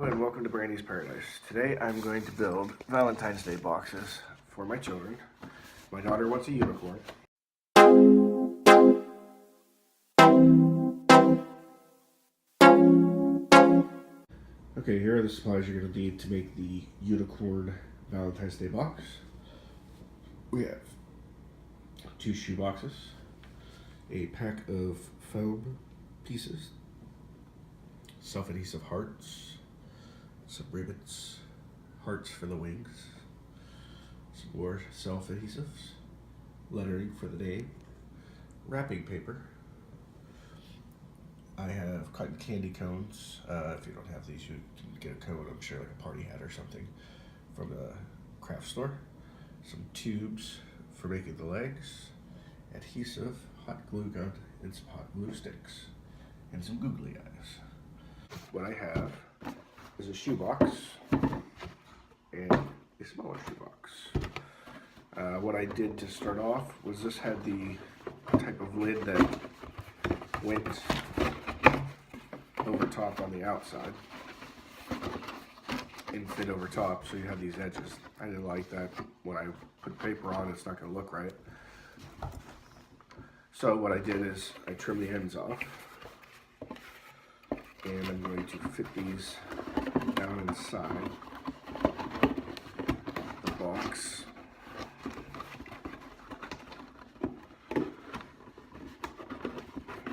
Hello and welcome to Brandy's Paradise. Today I'm going to build Valentine's Day boxes for my children. My daughter wants a unicorn. Okay, here are the supplies you're going to need to make the Unicorn Valentine's Day box. We have 2 shoe boxes, a pack of foam pieces, self-adhesive hearts, some ribbons, hearts for the wings, some more self-adhesives, lettering for the name, wrapping paper. I have cotton candy cones. If you don't have these, you can get a cone, I'm sure, like a party hat or something from the craft store. Some tubes for making the legs, adhesive, hot glue gun, and some hot glue sticks, and some googly eyes. What I have is a shoebox and a smaller shoebox. What I did to start off was this had the type of lid that went over top on the outside and fit over top, so you have these edges. I didn't like that. When I put paper on, it's not going to look right. So what I did is I trimmed the ends off, and I'm going to fit these down inside the box.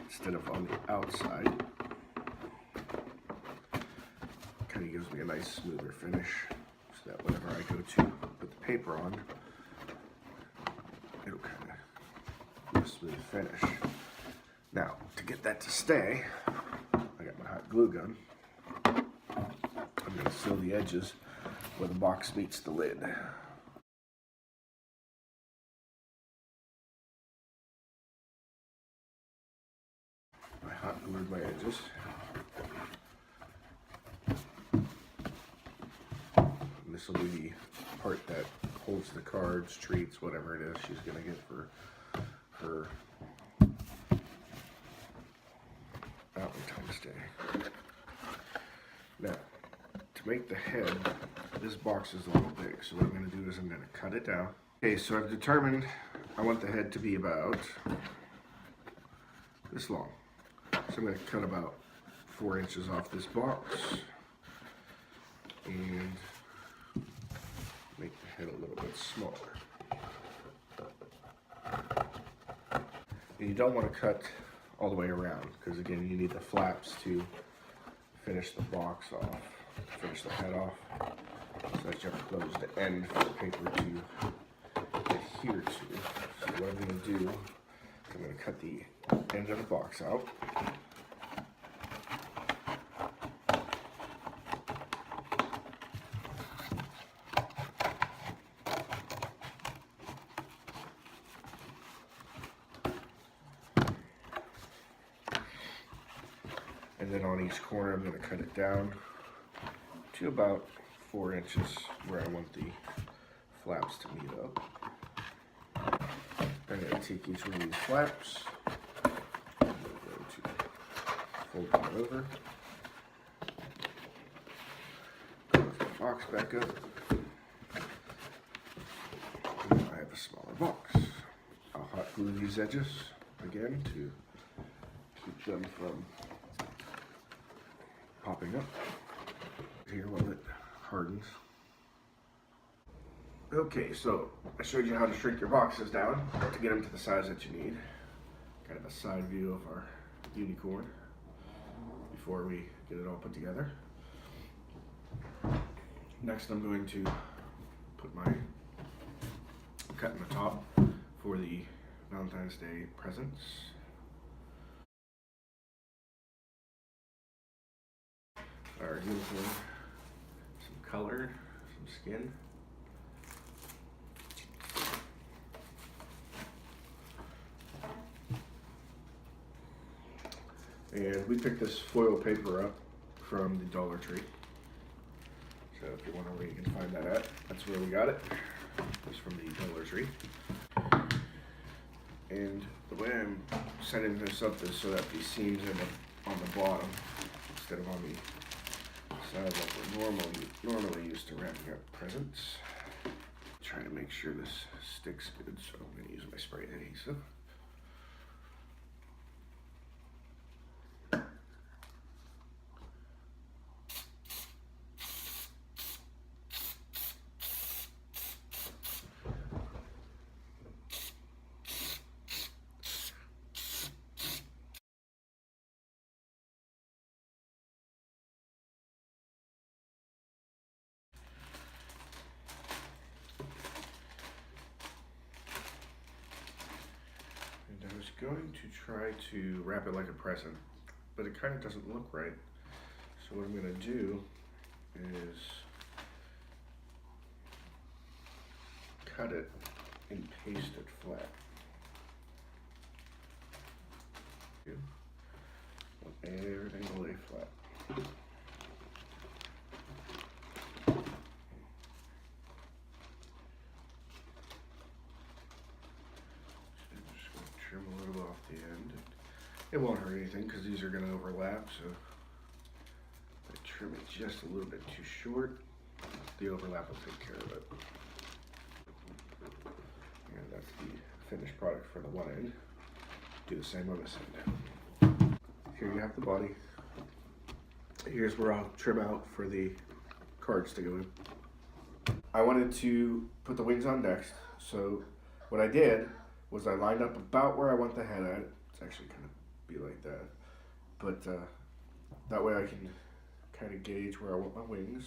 Instead of on the outside. Kind of gives me a nice smoother finish, so that whenever I go to put the paper on, it'll kind of give a smooth finish. Now, to get that to stay, I got my hot glue gun. I'm going to seal the edges where the box meets the lid. I hot glued my edges. And this will be the part that holds the cards, treats, whatever it is she's going to get for her Valentine's Day. Now, to make the head, this box is a little big, so what I'm going to do is I'm going to cut it down. Okay, so I've determined I want the head to be about this long. So I'm going to cut about 4 inches off this box and make the head a little bit smaller. And you don't want to cut all the way around, because again, you need the flaps to finish the box off, finish the head off, so that you have to close the end for the paper to adhere to. So what I'm going to do is I'm going to cut the end of the box out. And then on each corner, I'm going to cut it down to about 4 inches where I want the flaps to meet up. I'm going to take each one of these flaps, I'm going to fold them over, close the box back up, and now I have a smaller box. I'll hot glue these edges again to keep them from popping up here while it hardens. Okay, so I showed you how to shrink your boxes down to get them to the size that you need. Kind of a side view of our unicorn before we get it all put together. Next, I'm going to put my cut in the top for the Valentine's Day presents. Our unicorn, some color, some skin. And we picked this foil paper up from the Dollar Tree. So if you wonder where you can find that at, that's where we got it. It's from the Dollar Tree. And the way I'm setting this up is so that the seams are on the bottom instead of on the Sounds like we're normally used to wrapping up presents. Try to make sure this sticks good, so I'm going to use my spray adhesive. I was going to try to wrap it like a present, but it kind of doesn't look right. So what I'm going to do is cut it and paste it flat. Want everything to lay flat. Trim a little off the end. It won't hurt anything because these are going to overlap, so if I trim it just a little bit too short, the overlap will take care of it. And that's the finished product for the one end. Do the same on this end. Here you have the body. Here's where I'll trim out for the cards to go in. I wanted to put the wings on next, so what I did was I lined up about where I want the head at. It's actually kind of be like that, but that way I can kind of gauge where I want my wings.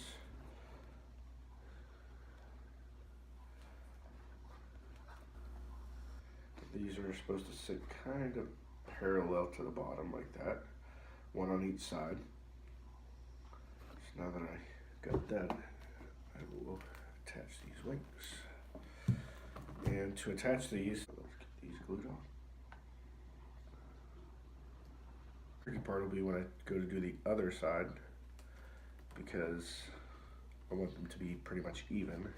These are supposed to sit kind of parallel to the bottom like that, one on each side. So now that I got that, I will attach these wings. And to attach these, let's get these glued on. The tricky part will be when I go to do the other side, because I want them to be pretty much even.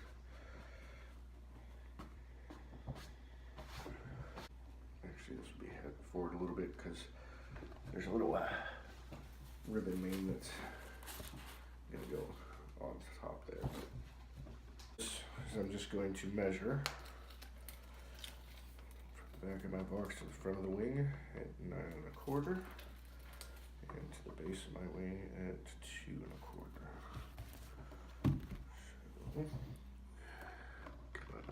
Actually, this will be head forward a little bit because there's a little ribbon main that's going to go on top there. So I'm just going to measure from the back of my box to the front of the wing at 9 1/4, and to the base of my wing at 2 1/4. So,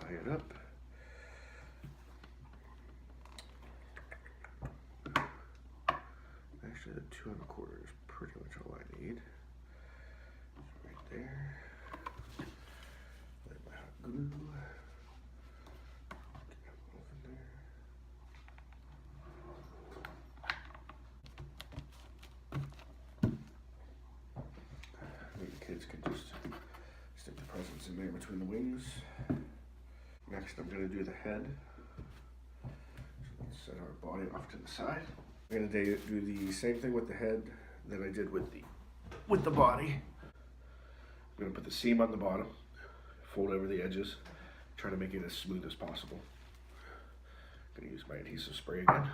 eye it up. Actually, the 2 1/4 is pretty much all I need. So right there. Lay my hot glue. Get that off in there. Maybe the kids can just stick the presents in there between the wings. Next, I'm going to do the head. So let's set our body off to the side. I'm going to do the same thing with the head that I did with the body. I'm going to put the seam on the bottom, fold over the edges, try to make it as smooth as possible. I'm going to use my adhesive spray again.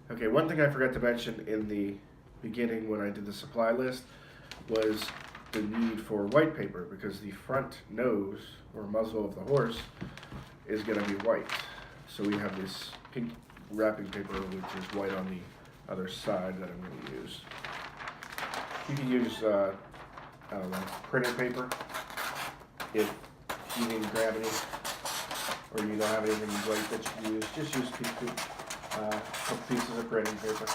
Okay, one thing I forgot to mention in the beginning when I did the supply list was the need for white paper, because the front nose or muzzle of the horse is going to be white. So we have this pink wrapping paper which is white on the other side that I'm going to use. You can use I don't know, printer paper if you need gravity, or you don't have anything white that you can use. Just use a couple pieces of printing paper.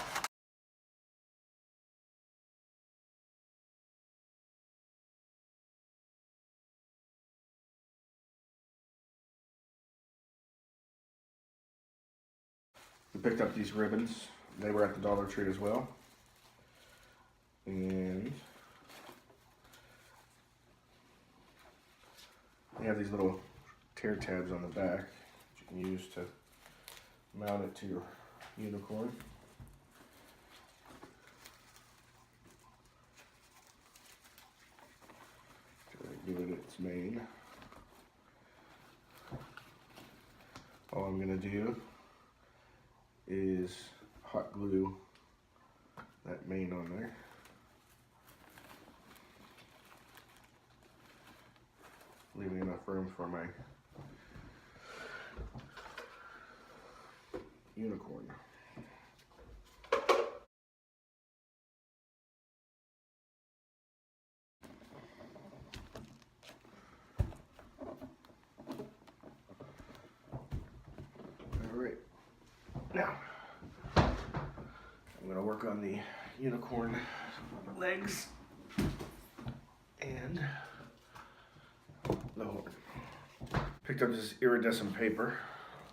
We picked up these ribbons. They were at the Dollar Tree as well. And they have these little tear tabs on the back that you can use to mount it to your Unicorn. To give it its mane. All I'm gonna do is hot glue that mane on there. Leaving enough room for my unicorn. Alright, now I'm going to work on the unicorn legs and the horn. Picked up this iridescent paper,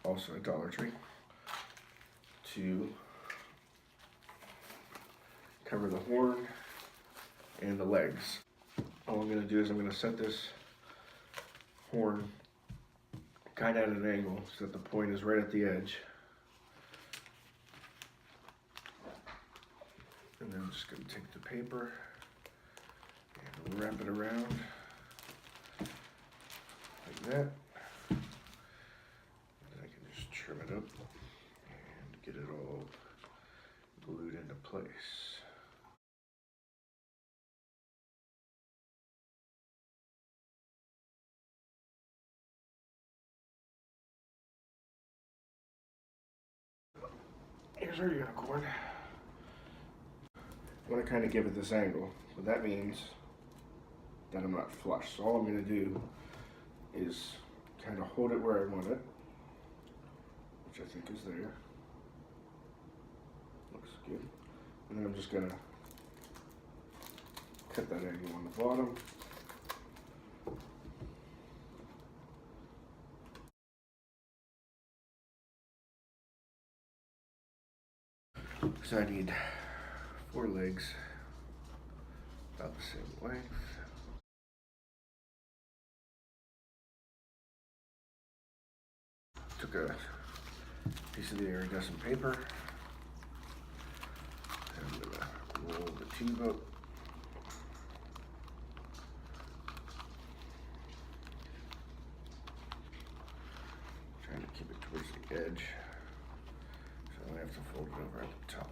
also at Dollar Tree, to cover the horn and the legs. All I'm going to do is I'm going to set this horn kind of at an angle so that the point is right at the edge. And then I'm just going to take the paper and wrap it around like that. And I can just trim it up and get it all glued into place. Here's our unicorn. I want to kind of give it this angle, but that means that I'm not flush. So all I'm going to do is kind of hold it where I want it, which I think is there. Looks good. And then I'm just going to cut that angle on the bottom. So I need 4 legs, about the same length. Took a piece of the iridescent paper, and I'm going to roll the tube up. Trying to keep it towards the edge, so I have to fold it over at the top.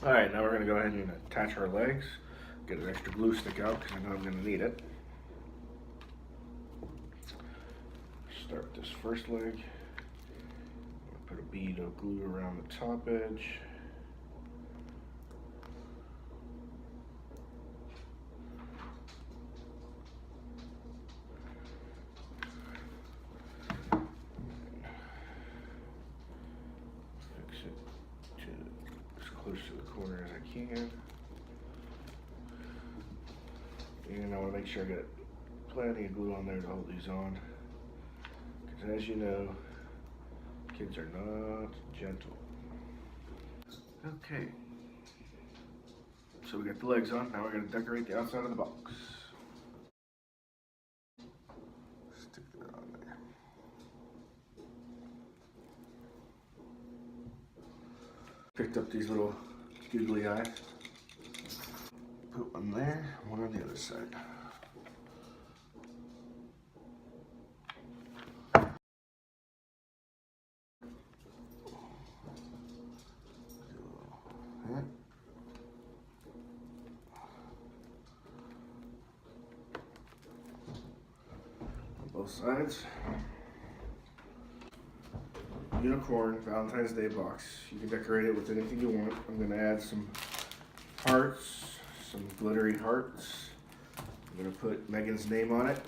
Alright, now we're going to go ahead and attach our legs. Get an extra glue stick out because I know I'm going to need it. Start this first leg. Put a bead of glue around the top edge. Fix it to as close to the corner as I can. And I want to make sure I get plenty of glue on there to hold these on. Because as you know, kids are not gentle. Okay. So we got the legs on. Now we're going to decorate the outside of the box. Stick that on there. Picked up these little googly eyes. Put one there, one on the other side. On both sides. Unicorn Valentine's Day box. You can decorate it with anything you want. I'm going to add some hearts, some glittery hearts. I'm going to put Megan's name on it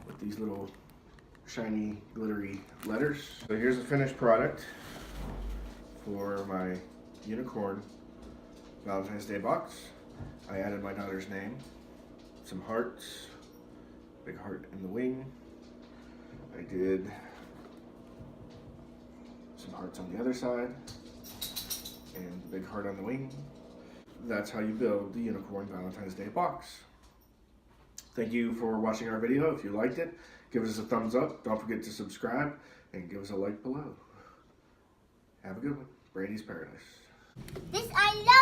with these little shiny glittery letters. So here's the finished product for my Unicorn Valentine's Day box. I added my daughter's name some hearts, big heart in the wing. I did some hearts on the other side, and big heart on the wing. That's how you build the Unicorn Valentine's Day box. Thank you for watching our video. If you liked it, give us a thumbs up. Don't forget to subscribe and give us a like below. Have a good one. Brady's Paradise. This I love.